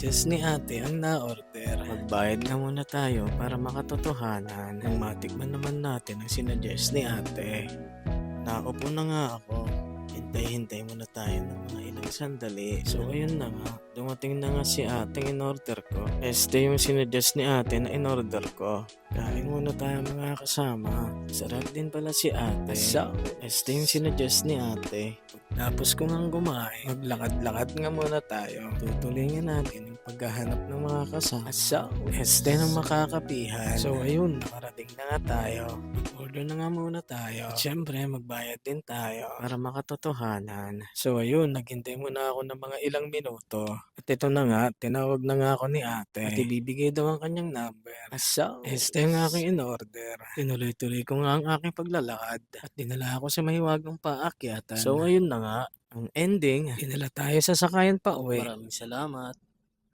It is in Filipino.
sinuggest ni ate ang na-order. Magbayad nga muna tayo para makatotohanan. Nang matikman naman natin ang sinuggest ni ate. Naupo na nga ako. Hintay-hintay muna tayo ng mga ilang sandali. So ayun na nga, dumating na nga si ate ang in-order ko. Este yung sinuggest ni ate na in-order ko. Kain muna tayo mga kasama. Sarap din pala si ate. So, este yung sinuggest ni ate. Tapos kung ang kumain, maglakad-lakad nga muna tayo. Tutuloy nga natin yung paghahanap ng mga kasama. So, este ng makakapihan. So ayun, nakarating na nga tayo. Mag-order na nga muna tayo. At syempre, magbayad din tayo para makatotohanan. So ayun, naghintay muna ako ng mga ilang minuto. At ito na nga, tinawag na nga ako ni ate. At ibibigay daw ang kanyang number. So, este yung aking in-order. Tinuloy-tuloy ko nga ang aking paglalakad. At dinala ako sa mahiwagang paakyatan. So ayun na nga, ang ending, dinala tayo sa sakayan pa uwi. Maraming salamat.